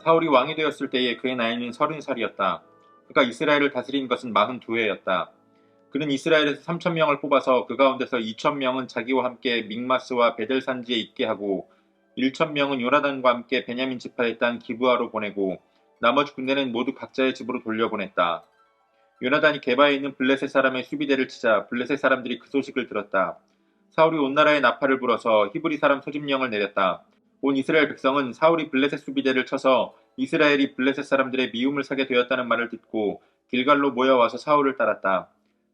사울이 왕이 되었을 때에 그의 나이는 30살이었다. 그가 이스라엘을 다스린 것은 42해였다. 그는 이스라엘에서 3,000명을 뽑아서 그 가운데서 2,000명은 자기와 함께 믹마스와 베델 산지에 있게 하고 1,000명은 요나단과 함께 베냐민 지파의 땅 기브아로 보내고 나머지 군대는 모두 각자의 집으로 돌려보냈다. 요나단이 게바에 있는 블레셋 사람의 수비대를 치자 블레셋 사람들이 그 소식을 들었다. 사울이 온 나라에 나팔을 불어서 히브리 사람 소집령을 내렸다. 온 이스라엘 백성은 사울이 블레셋 수비대를 쳐서 이스라엘이 블레셋 사람들의 미움을 사게 되었다는 말을 듣고 길갈로 모여와서 사울을 따랐다.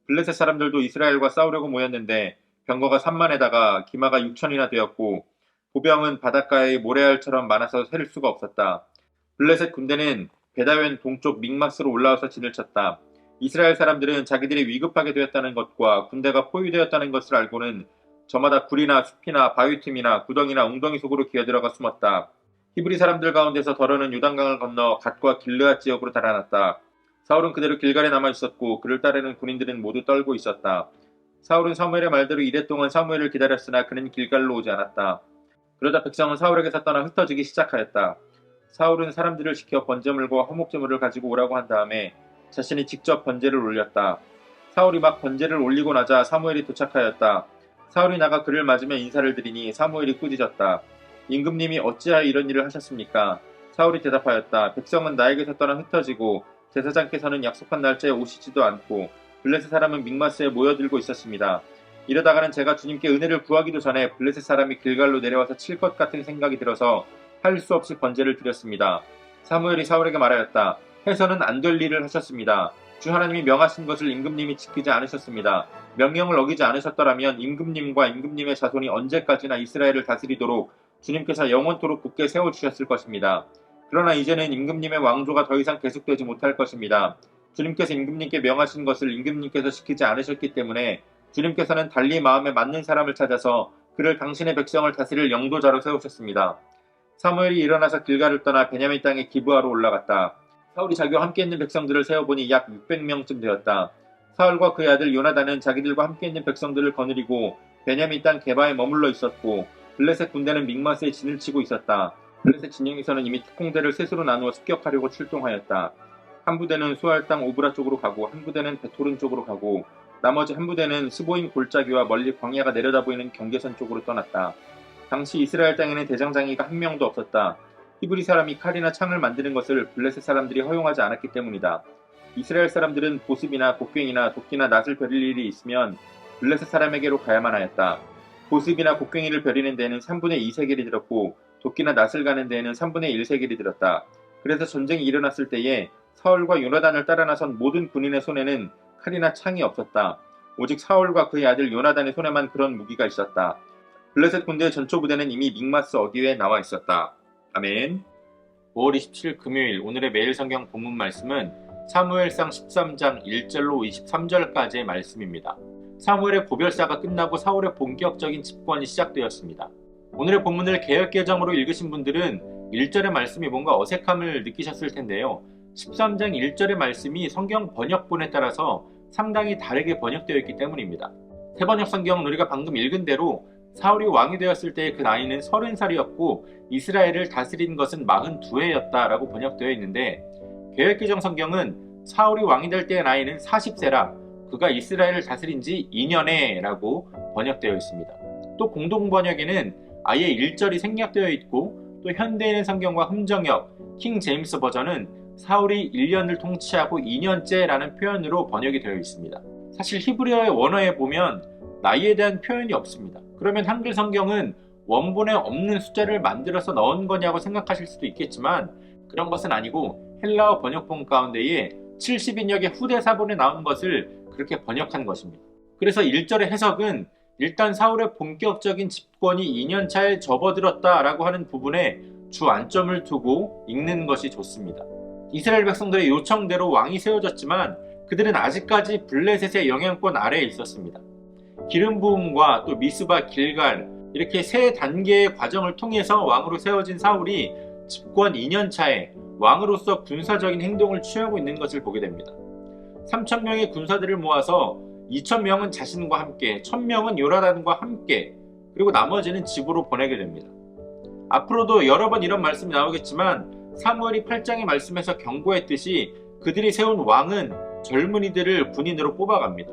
블레셋 사람들도 이스라엘과 싸우려고 모였는데 병거가 3만에다가 기마가 6천이나 되었고 보병은 바닷가의 모래알처럼 많아서 셀 수가 없었다. 블레셋 군대는 베다웬 동쪽 믹마스로 올라와서 진을 쳤다. 이스라엘 사람들은 자기들이 위급하게 되었다는 것과 군대가 포위되었다는 것을 알고는 저마다 굴이나 숲이나 바위 틈이나 구덩이나 웅덩이 속으로 기어들어가 숨었다. 히브리 사람들 가운데서 더러는 요단강을 건너 갓과 길르앗 지역으로 달아났다. 사울은 그대로 길갈에 남아 있었고 그를 따르는 군인들은 모두 떨고 있었다. 사울은 사무엘의 말대로 이랫동안 사무엘을 기다렸으나 그는 길갈로 오지 않았다. 그러자 백성은 사울에게서 떠나 흩어지기 시작하였다. 사울은 사람들을 시켜 번제물과 화목제물을 가지고 오라고 한 다음에 자신이 직접 번제를 올렸다. 사울이 막 번제를 올리고 나자 사무엘이 도착하였다. 사울이 나가 그를 맞으며 인사를 드리니 사무엘이 꾸짖었다. 임금님이 어찌하여 이런 일을 하셨습니까? 사울이 대답하였다. 백성은 나에게서 떠나 흩어지고 제사장께서는 약속한 날짜에 오시지도 않고 블레셋 사람은 믹마스에 모여들고 있었습니다. 이러다가는 제가 주님께 은혜를 구하기도 전에 블레셋 사람이 길갈로 내려와서 칠 것 같은 생각이 들어서 할 수 없이 번제를 드렸습니다. 사무엘이 사울에게 말하였다. 해서는 안 될 일을 하셨습니다. 주 하나님이 명하신 것을 임금님이 지키지 않으셨습니다. 명령을 어기지 않으셨더라면 임금님과 임금님의 자손이 언제까지나 이스라엘을 다스리도록 주님께서 영원토록 굳게 세워주셨을 것입니다. 그러나 이제는 임금님의 왕조가 더 이상 계속되지 못할 것입니다. 주님께서 임금님께 명하신 것을 임금님께서 지키지 않으셨기 때문에 주님께서는 달리 마음에 맞는 사람을 찾아서 그를 당신의 백성을 다스릴 영도자로 세우셨습니다. 사무엘이 일어나서 길갈을 떠나 베냐민 땅의 기브아로 올라갔다. 사울이 자기와 함께 있는 백성들을 세어보니 약 600명쯤 되었다. 사울과 그의 아들 요나단은 자기들과 함께 있는 백성들을 거느리고 베냐민 땅 게바에 머물러 있었고 블레셋 군대는 믹마스에 진을 치고 있었다. 블레셋 진영에서는 이미 특공대를 셋으로 나누어 습격하려고 출동하였다. 한 부대는 수알 땅 오브라 쪽으로 가고 한 부대는 베토른 쪽으로 가고 나머지 한 부대는 스보임 골짜기와 멀리 광야가 내려다 보이는 경계선 쪽으로 떠났다. 당시 이스라엘 땅에는 대장장이가 한 명도 없었다. 히브리 사람이 칼이나 창을 만드는 것을 블레셋 사람들이 허용하지 않았기 때문이다. 이스라엘 사람들은 보습이나 곡괭이나 도끼나 낫을 벼릴 일이 있으면 블레셋 사람에게로 가야만 하였다. 보습이나 곡괭이를 벼리는 데에는 3분의 2세겔이 들었고 도끼나 낫을 가는 데에는 3분의 1세겔이 들었다. 그래서 전쟁이 일어났을 때에 사울과 요나단을 따라 나선 모든 군인의 손에는 칼이나 창이 없었다. 오직 사울과 그의 아들 요나단의 손에만 그런 무기가 있었다. 블레셋 군대의 전초 부대는 이미 믹마스 어귀에 나와 있었다. 아멘. 5월 27일 금요일 오늘의 매일 성경 본문 말씀은 사무엘상 13장 1절로 23절까지의 말씀입니다. 사무엘의 고별사가 끝나고 사울의 본격적인 집권이 시작되었습니다. 오늘의 본문을 개역개정으로 읽으신 분들은 1절의 말씀이 뭔가 어색함을 느끼셨을 텐데요. 13장 1절의 말씀이 성경 번역본에 따라서 상당히 다르게 번역되어 있기 때문입니다. 새번역 성경은 우리가 방금 읽은 대로 사울이 왕이 되었을 때의 그 나이는 30살이었고 이스라엘을 다스린 것은 42해였다라고 번역되어 있는데 개역개정 성경은 사울이 왕이 될 때의 나이는 40세라 그가 이스라엘을 다스린 지 2년에 라고 번역되어 있습니다. 또 공동번역에는 아예 1절이 생략되어 있고 또 현대인의 성경과 흠정역, 킹 제임스 버전은 사울이 1년을 통치하고 2년째라는 표현으로 번역이 되어 있습니다. 사실 히브리어의 원어에 보면 나이에 대한 표현이 없습니다. 그러면 한글 성경은 원본에 없는 숫자를 만들어서 넣은 거냐고 생각하실 수도 있겠지만 그런 것은 아니고 헬라어 번역본 가운데에 70인역의 후대 사본에 나온 것을 그렇게 번역한 것입니다. 그래서 1절의 해석은 일단 사울의 본격적인 집권이 2년차에 접어들었다라고 하는 부분에 주 안점을 두고 읽는 것이 좋습니다. 이스라엘 백성들의 요청대로 왕이 세워졌지만 그들은 아직까지 블레셋의 영향권 아래에 있었습니다. 기름 부음과 또 미스바, 길갈 이렇게 세 단계의 과정을 통해서 왕으로 세워진 사울이 집권 2년차에 왕으로서 군사적인 행동을 취하고 있는 것을 보게 됩니다. 3,000명의 군사들을 모아서 2,000명은 자신과 함께, 1,000명은 요나단과 함께, 그리고 나머지는 집으로 보내게 됩니다. 앞으로도 여러 번 이런 말씀이 나오겠지만 사무엘이 8장의 말씀에서 경고했듯이 그들이 세운 왕은 젊은이들을 군인으로 뽑아갑니다.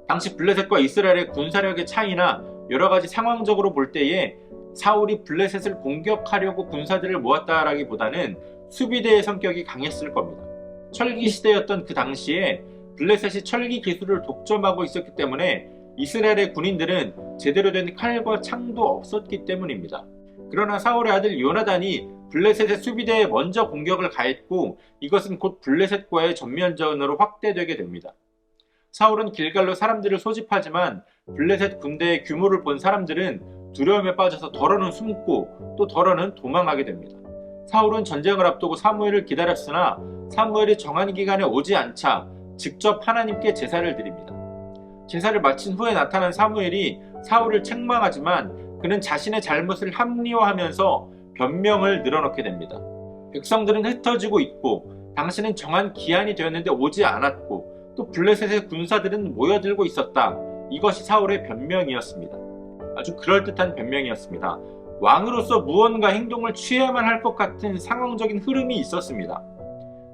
당시 블레셋과 이스라엘의 군사력의 차이나 여러가지 상황적으로 볼 때에 사울이 블레셋을 공격하려고 군사들을 모았다라기보다는 수비대의 성격이 강했을 겁니다. 철기 시대였던 그 당시에 블레셋이 철기 기술을 독점하고 있었기 때문에 이스라엘의 군인들은 제대로 된 칼과 창도 없었기 때문입니다. 그러나 사울의 아들 요나단이 블레셋의 수비대에 먼저 공격을 가했고 이것은 곧 블레셋과의 전면전으로 확대되게 됩니다. 사울은 길갈로 사람들을 소집하지만 블레셋 군대의 규모를 본 사람들은 두려움에 빠져서 덜어는 숨고 또 덜어는 도망하게 됩니다. 사울은 전쟁을 앞두고 사무엘을 기다렸으나 사무엘이 정한 기간에 오지 않자 직접 하나님께 제사를 드립니다. 제사를 마친 후에 나타난 사무엘이 사울을 책망하지만 그는 자신의 잘못을 합리화하면서 변명을 늘어놓게 됩니다. 백성들은 흩어지고 있고 당신은 정한 기한이 되었는데 오지 않았고 또 블레셋의 군사들은 모여들고 있었다. 이것이 사울의 변명이었습니다. 아주 그럴듯한 변명이었습니다. 왕으로서 무언가 행동을 취해야만 할 것 같은 상황적인 흐름이 있었습니다.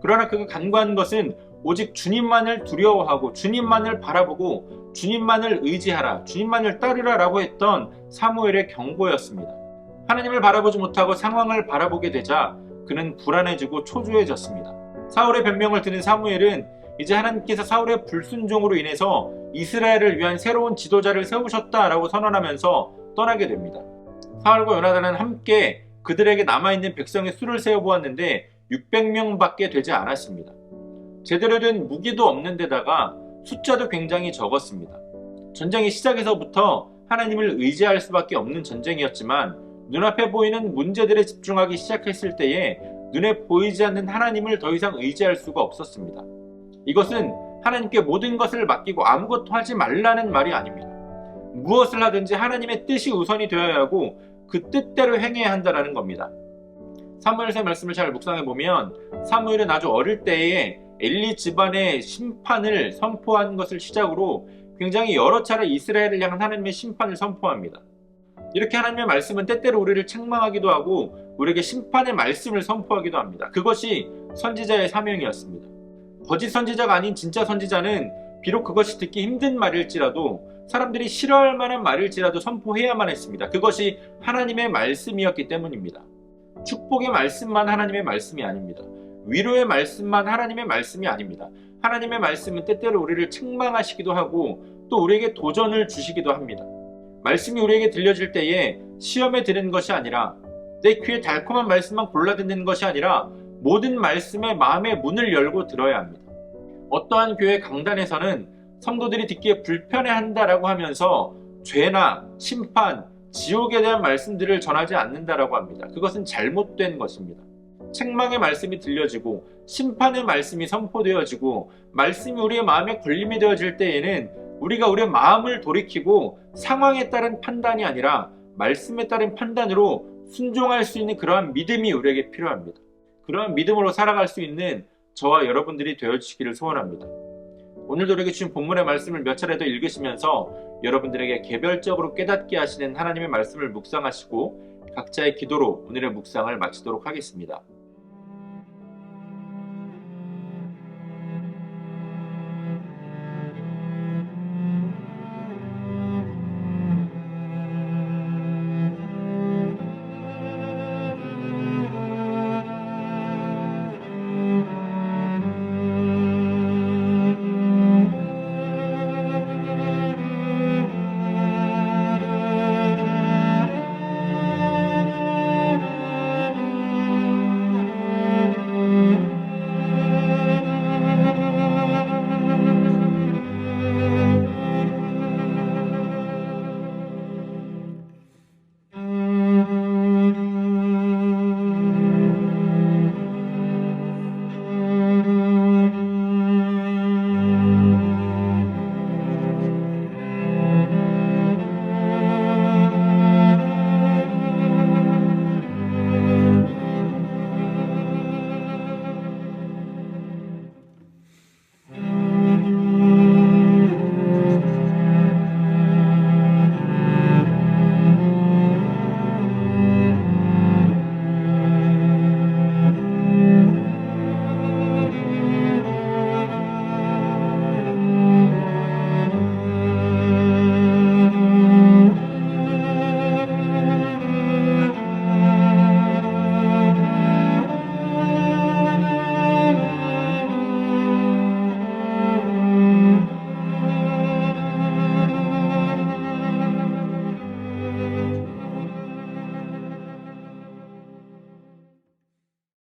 그러나 그가 간구하는 것은 오직 주님만을 두려워하고 주님만을 바라보고 주님만을 의지하라, 주님만을 따르라 라고 했던 사무엘의 경고였습니다. 하나님을 바라보지 못하고 상황을 바라보게 되자 그는 불안해지고 초조해졌습니다. 사울의 변명을 들은 사무엘은 이제 하나님께서 사울의 불순종으로 인해서 이스라엘을 위한 새로운 지도자를 세우셨다라고 선언하면서 떠나게 됩니다. 사울과 요나단은 함께 그들에게 남아있는 백성의 수를 세어보았는데 600명밖에 되지 않았습니다. 제대로 된 무기도 없는 데다가 숫자도 굉장히 적었습니다. 전쟁의 시작에서부터 하나님을 의지할 수밖에 없는 전쟁이었지만 눈앞에 보이는 문제들에 집중하기 시작했을 때에 눈에 보이지 않는 하나님을 더 이상 의지할 수가 없었습니다. 이것은 하나님께 모든 것을 맡기고 아무것도 하지 말라는 말이 아닙니다. 무엇을 하든지 하나님의 뜻이 우선이 되어야 하고 그 뜻대로 행해야 한다는 겁니다. 사무엘서 말씀을 잘 묵상해보면 사무엘은 아주 어릴 때에 엘리 집안의 심판을 선포한 것을 시작으로 굉장히 여러 차례 이스라엘을 향한 하나님의 심판을 선포합니다. 이렇게 하나님의 말씀은 때때로 우리를 책망하기도 하고 우리에게 심판의 말씀을 선포하기도 합니다. 그것이 선지자의 사명이었습니다. 거짓 선지자가 아닌 진짜 선지자는 비록 그것이 듣기 힘든 말일지라도 사람들이 싫어할 만한 말일지라도 선포해야만 했습니다. 그것이 하나님의 말씀이었기 때문입니다. 축복의 말씀만 하나님의 말씀이 아닙니다. 위로의 말씀만 하나님의 말씀이 아닙니다. 하나님의 말씀은 때때로 우리를 책망하시기도 하고 또 우리에게 도전을 주시기도 합니다. 말씀이 우리에게 들려질 때에 시험에 드는 것이 아니라 내 귀에 달콤한 말씀만 골라 듣는 것이 아니라 모든 말씀에 마음의 문을 열고 들어야 합니다. 어떠한 교회 강단에서는 성도들이 듣기에 불편해한다라고 하면서 죄나 심판, 지옥에 대한 말씀들을 전하지 않는다라고 합니다. 그것은 잘못된 것입니다. 책망의 말씀이 들려지고 심판의 말씀이 선포되어지고 말씀이 우리의 마음에 걸림이 되어질 때에는 우리가 우리의 마음을 돌이키고 상황에 따른 판단이 아니라 말씀에 따른 판단으로 순종할 수 있는 그러한 믿음이 우리에게 필요합니다. 그러한 믿음으로 살아갈 수 있는 저와 여러분들이 되어주시기를 소원합니다. 오늘도 우리에게 주신 본문의 말씀을 몇 차례 더 읽으시면서 여러분들에게 개별적으로 깨닫게 하시는 하나님의 말씀을 묵상하시고 각자의 기도로 오늘의 묵상을 마치도록 하겠습니다.